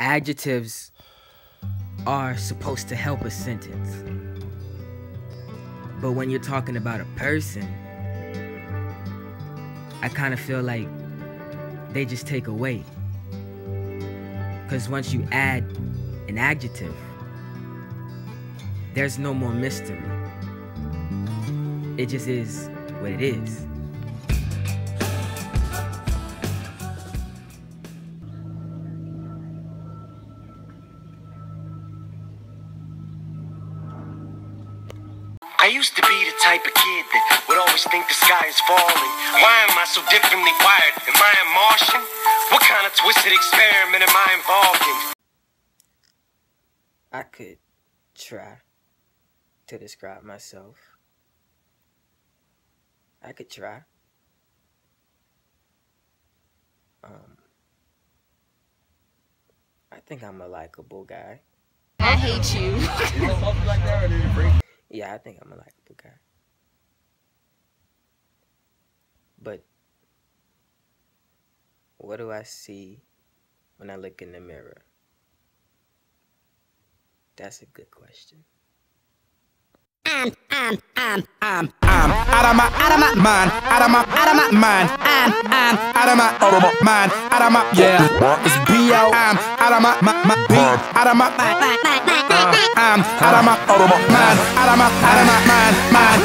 adjectives are supposed to help a sentence. But when you're talking about a person, I kind of feel like they just take away. Because once you add an adjective, there's no more mystery. It just is what it is. I used to be the type of kid that would always think the sky is falling. Why am I so differently wired? Am I a Martian? What kind of twisted experiment am I involved in? I could try to describe myself. I could try. I think I'm a likable guy. I hate you. Yeah, I think I'm a likable guy. But what do I see when I look in the mirror? That's a good question. I'm out of my mind, out of my mind. I'm out of my mind, out of my it's B.O. I'm out of my B, out of my I'm out of my mind, out of my mind.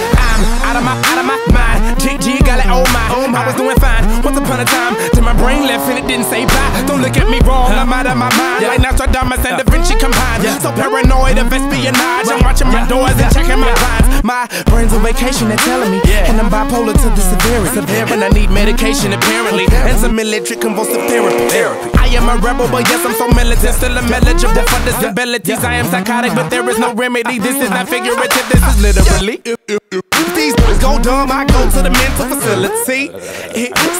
I'm out of my mind. G got it, oh my. I was doing fine once upon a time till my brain left and it didn't say bye. Don't look at me wrong, I'm out of my mind. Like Nostradamus and Da Vinci combined. So paranoid of espionage, I'm watching my doors and checking my blinds. My brain's on vacation, they're telling me, and I'm bipolar to the severity. And I need medication apparently, and some electric convulsive therapy. I am a rebel, but yes, I'm so militant, still eligible for disabilities. I am psychotic, but there is no remedy. This is not figurative, this is literally. If these boys go dumb, I go to the mental facility.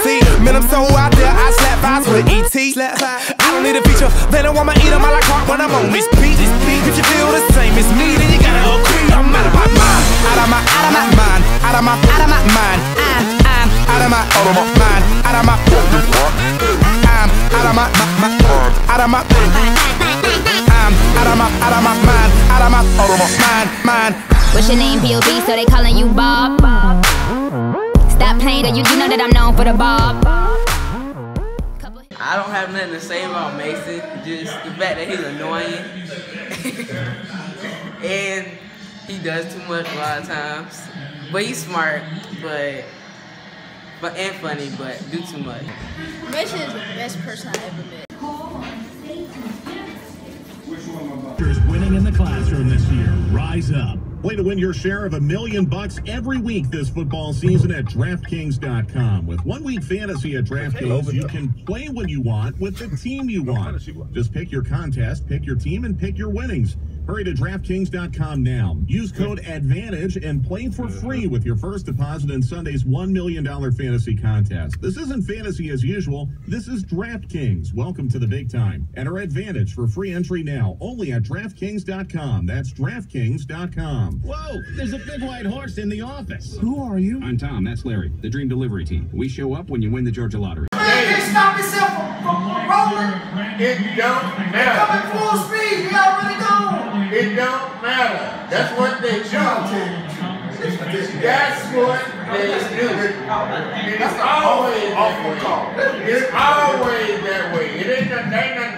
See, man, I'm so out there, I slap eyes with E.T. I don't need a feature, they don't want me eat them, I like heart when I'm on this beat. If you feel the same as me, then you gotta agree. I'm out of my mind, out of my mind, out of my mind. I'm out of my mind, out of my I'm out of my out of my I'm out of my mind, out of my mind. What's your name, P.O.B., so they calling you Bob? Stop playing, you know that I'm known for the Bob. I don't have nothing to say about Mason, just the fact that he's annoying. And he does too much a lot of times. But he's smart, and funny, but do too much. Mason is the best person I ever met. Winning in the classroom this year. Rise up. Play to win your share of $1 million every week this football season at DraftKings.com. With 1 week fantasy at DraftKings, you can play when you want with the team you want. Just pick your contest, pick your team, and pick your winnings. Hurry to DraftKings.com now. Use code ADVANTAGE and play for free with your first deposit in Sunday's $1 million fantasy contest. This isn't fantasy as usual. This is DraftKings. Welcome to the big time. Enter ADVANTAGE for free entry now, only at DraftKings.com. That's DraftKings.com. Whoa, there's a big white horse in the office. Who are you? I'm Tom, that's Larry, the Dream Delivery Team. We show up when you win the Georgia Lottery. Can't stop yourself from rolling. It don't matter. Coming full speed, you already gone. It don't matter. That's what they do. That's what they do. It's always awful call. It's always that way. It ain't nothing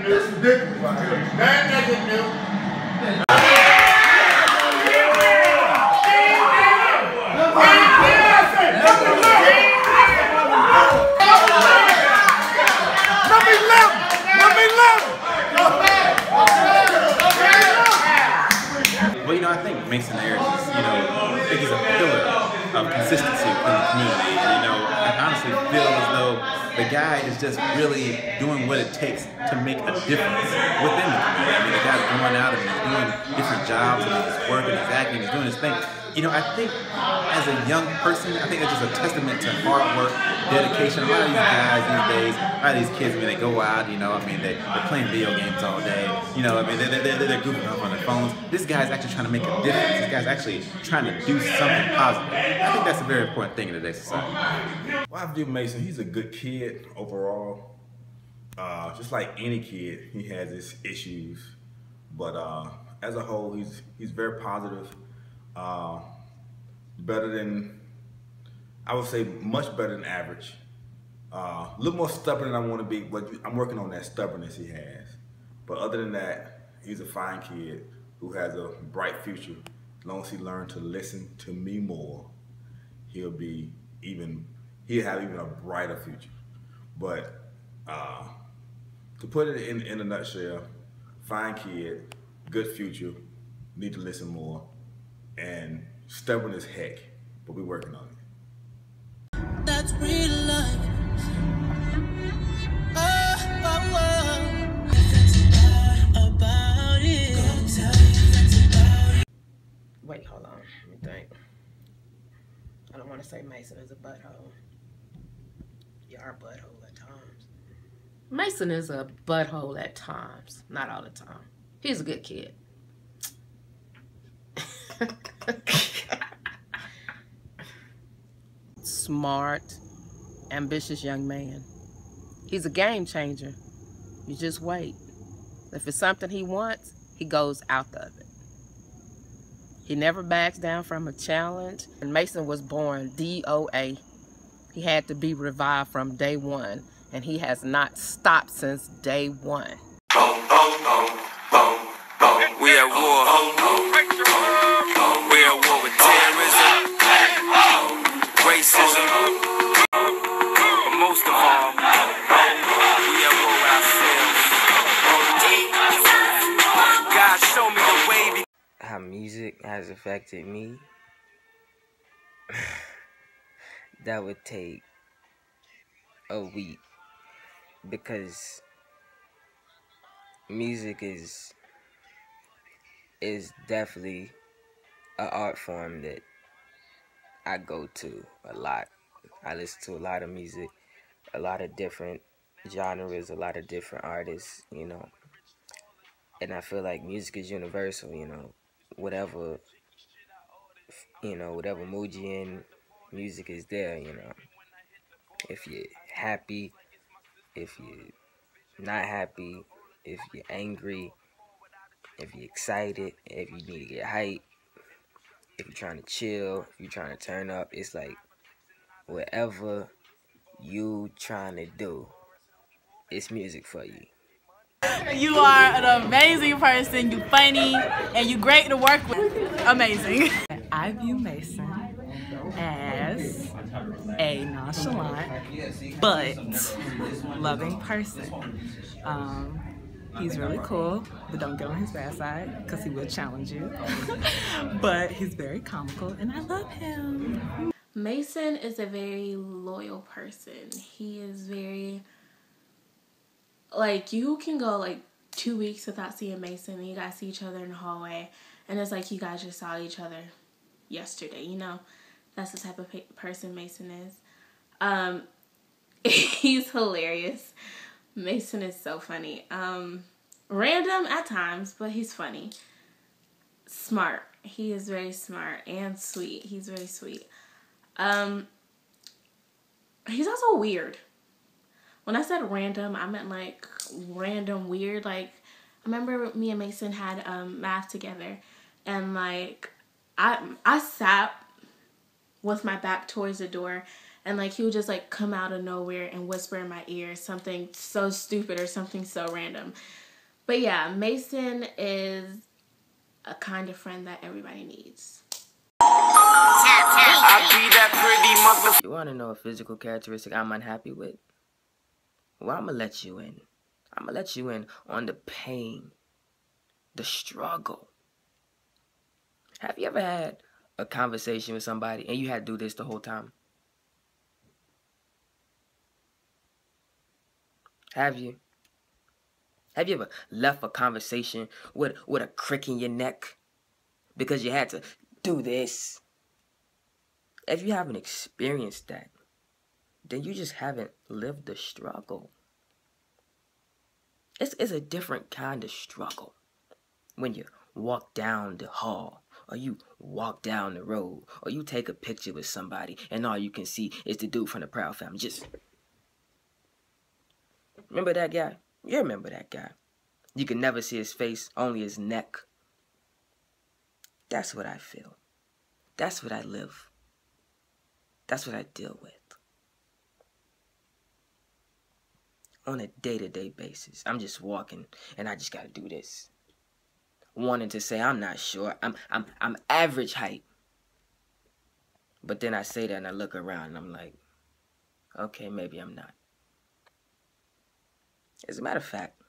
new. It's ridiculous. There ain't nothing new. Well, I think Mason Ayers is, I think he's a pillar of consistency within the community. And, I honestly feel as though the guy is just really doing what it takes to make a difference within the community. I mean, the guy's going out and he's doing different jobs and he's working, he's acting, he's doing his thing. I think as a young person, I think it's just a testament to hard work, dedication. A lot of these guys these days, a lot of these kids, they're go out, they're playing video games all day. They're goofing off on their phones. This guy's actually trying to make a difference. This guy's actually trying to do something positive. I think that's a very important thing in today's society. Well, I view Mason, he's a good kid overall. just like any kid, he has his issues, but as a whole, he's very positive. Better than, I would say, much better than average. A little more stubborn than I want to be, but I'm working on that stubbornness he has. But other than that, he's a fine kid who has a bright future. As long as he learns to listen to me more, he'll have even a brighter future. But to put it in a nutshell, fine kid, good future, need to listen more, and stubborn as heck, but we're working on it. That's real life. About it. Wait, hold on. Let me think. I don't want to say Mason is a butthole. You are a butthole at times. Mason is a butthole at times. Not all the time. He's a good kid. Smart, ambitious young man. He's a game changer. You just wait. If it's something he wants, he goes out of it. He never backs down from a challenge. And Mason was born DOA. He had to be revived from day one, and he has not stopped since day one. We at war. We at war with terrorism, racism, but most of all, we at war with ourselves. God, show me the way. How music has affected me, that would take a week, because music is definitely an art form that I go to a lot. I listen to a lot of music, a lot of different genres, a lot of different artists, you know. And I feel like music is universal, you know. Whatever mood you're in, music is there, you know. If you're happy, if you're not happy, if you're angry, if you're excited, if you need to get hype, if you're trying to chill, if you're trying to turn up, it's like whatever you trying to do, it's music for you. You are an amazing person, you funny, and you great to work with. Amazing. I view Mason as a nonchalant but loving person. He's really cool, but don't get on his bad side because he will challenge you. But he's very comical and I love him. Mason is a very loyal person. He is very, like, you can go like 2 weeks without seeing Mason and you guys see each other in the hallway and it's like you guys just saw each other yesterday, you know? That's the type of person Mason is. He's hilarious. Mason is so funny. Random at times, but he's funny. Smart. He is very smart and sweet. He's very sweet. He's also weird. When I said random, I meant like random weird. Like, I remember me and Mason had math together, and like I sat with my back towards the door, and like he would just like come out of nowhere and whisper in my ear something so stupid or something so random. But yeah, Mason is a kind of friend that everybody needs. You want to know a physical characteristic I'm unhappy with? Well, I'm going to let you in. I'm going to let you in on the pain, the struggle. Have you ever had a conversation with somebody and you had to do this the whole time? Have you? Have you ever left a conversation with a crick in your neck because you had to do this? If you haven't experienced that, then you just haven't lived the struggle. It's a different kind of struggle. When you walk down the hall, or you walk down the road, or you take a picture with somebody, and all you can see is the dude from the Proud Family. Just Remember that guy? You remember that guy. You can never see his face, only his neck. That's what I feel. That's what I live. That's what I deal with. On a day-to-day basis. I'm just walking and I just gotta do this. Wanting to say I'm not sure. I'm average height. But then I say that and I look around and I'm like, okay, maybe I'm not. As a matter of fact,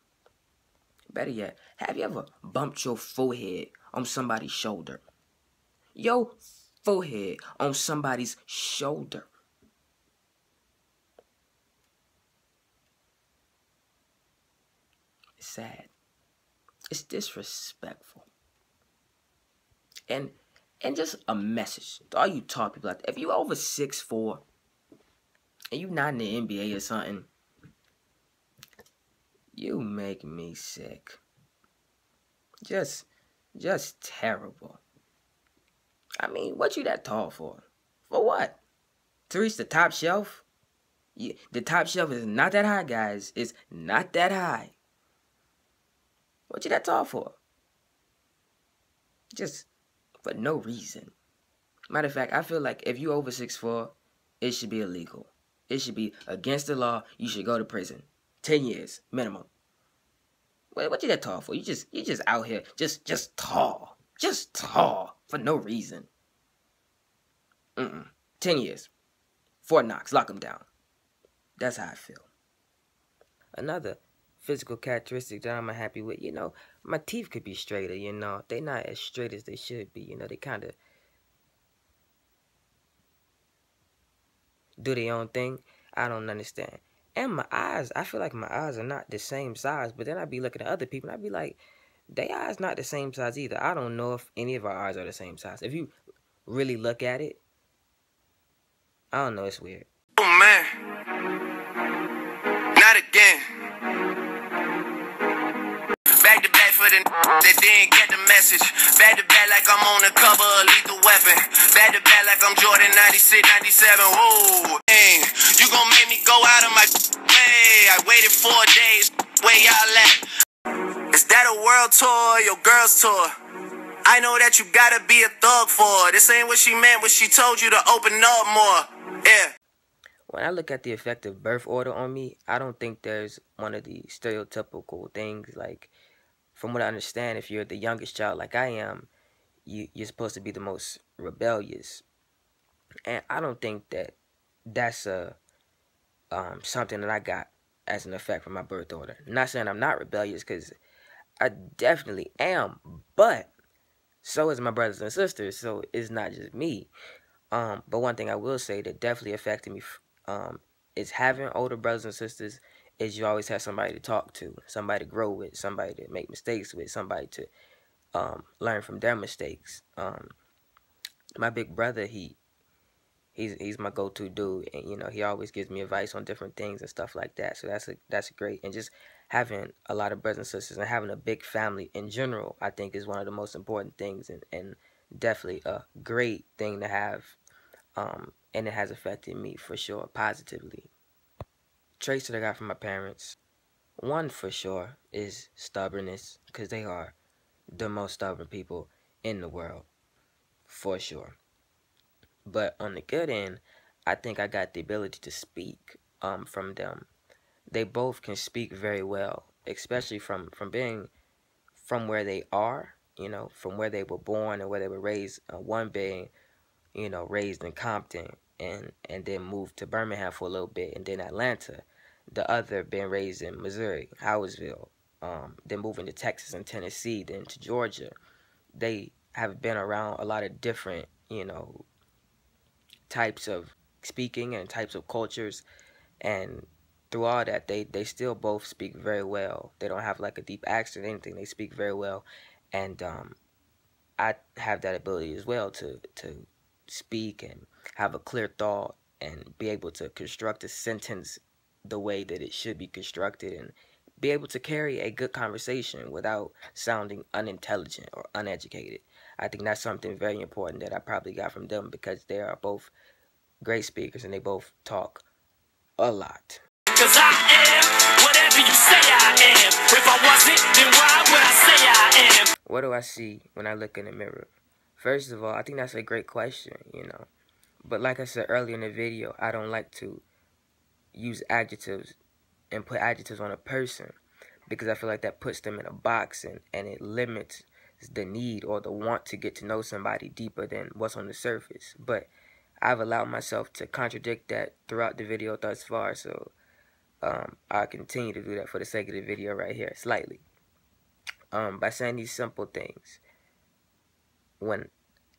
better yet, have you ever bumped your forehead on somebody's shoulder? Your forehead on somebody's shoulder. It's sad. It's disrespectful. And just a message to all you tall people out there. If you over 6'4", and you not in the NBA or something, you make me sick. Just terrible. I mean, what you that tall for? For what? To reach the top shelf? Yeah, the top shelf is not that high, guys. It's not that high. What you that tall for? Just for no reason. Matter of fact, I feel like if you over 6'4", it should be illegal. It should be against the law. You should go to prison. 10 years minimum. What you that tall for? You just out here just tall. Just tall for no reason. 10 years. Fort Knox, lock them down. That's how I feel. Another physical characteristic that I'm happy with, you know, my teeth could be straighter, you know. They not as straight as they should be, you know. They kind of do their own thing. I don't understand. And my eyes, I feel like my eyes are not the same size, but then I be looking at other people and I be like, their eyes not the same size either. I don't know if any of our eyes are the same size. If you really look at it, I don't know, it's weird. Oh man, not again. Back to back for the that didn't get the message. Back to back like I'm on the cover of Lethal Weapon. Back to back like I'm Jordan 96, 97. Whoa, hey, you gon' make me go out of my way. I waited 4 days. Where y'all at? Is that a world tour or your girl's tour? I know that you gotta be a thug for. This ain't what she meant when she told you to open up more. Yeah. When I look at the effective birth order on me, I don't think there's one of the stereotypical things. Like, from what I understand, if you're the youngest child like I am, you're supposed to be the most rebellious. And I don't think that that's something that I got as an effect from my birth order. Not saying I'm not rebellious, because I definitely am, but so is my brothers and sisters, so it's not just me. But one thing I will say that definitely affected me is having older brothers and sisters. Is you always have somebody to talk to, somebody to grow with, somebody to make mistakes with, somebody to learn from their mistakes. My big brother, he's my go-to dude, and you know, he always gives me advice on different things and stuff like that. So that's great. And just having a lot of brothers and sisters and having a big family in general, I think, is one of the most important things, and definitely a great thing to have. And it has affected me for sure, positively. Traits that I got from my parents. One for sure is stubbornness, because they are the most stubborn people in the world, for sure. But on the good end, I think I got the ability to speak from them. They both can speak very well, especially from being from where they are, you know, from where they were born and where they were raised. One being, you know, raised in Compton and then moved to Birmingham for a little bit, and then Atlanta. The other being raised in Missouri, Howardville, then moving to Texas and Tennessee, then to Georgia. They have been around a lot of different, you know, types of speaking and types of cultures, and through all that, they still both speak very well. They don't have like a deep accent or anything. They speak very well, and I have that ability as well to speak and have a clear thought and be able to construct a sentence the way that it should be constructed, and be able to carry a good conversation without sounding unintelligent or uneducated. I think that's something very important that I probably got from them, because they are both great speakers and they both talk a lot. 'Cause I am whatever person you say I am. If I wasn't, then why would I say I am? What do I see when I look in the mirror? First of all, I think that's a great question, you know. But like I said earlier in the video, I don't like to use adjectives and put adjectives on a person because I feel like that puts them in a box and it limits the need or the want to get to know somebody deeper than what's on the surface. But I've allowed myself to contradict that throughout the video thus far, so I'll continue to do that for the sake of the video right here, slightly. By saying these simple things. When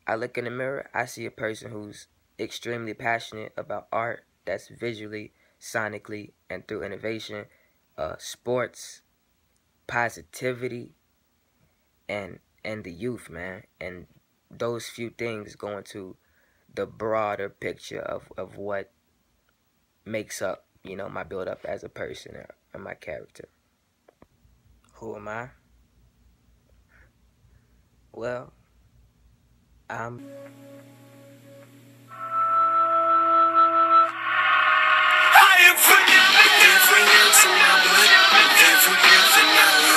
I look in the mirror, I see a person who's extremely passionate about art, that's visually, sonically, and through innovation, sports, positivity, and the youth, man. And those few things go into the broader picture of what makes up, you know, my build up as a person and my character. Who am I? Well,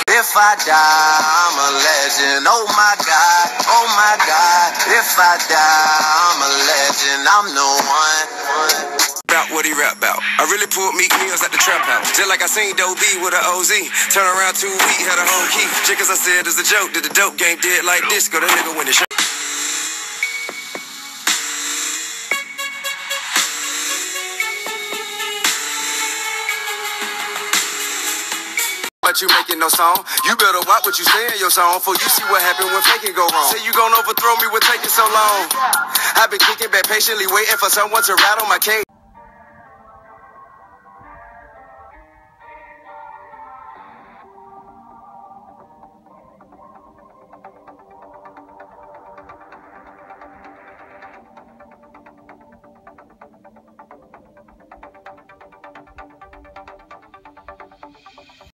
If I die, I'm a legend. Oh my God, oh my God. If I die, I'm a legend. I'm the one. About what he rap about. I really pulled Meek Mills at the trap house. Just like I seen Doe B with a OZ. Turn around 2 weeks, had a home key. Just cause I said it's a joke. Did the dope game did like this? Go the nigga win the show. You making no song. You better watch what you say in your song, for you see what happened when faking go wrong. Say you gon' overthrow me with taking so long. I've been kicking back patiently, waiting for someone to ride on my cage.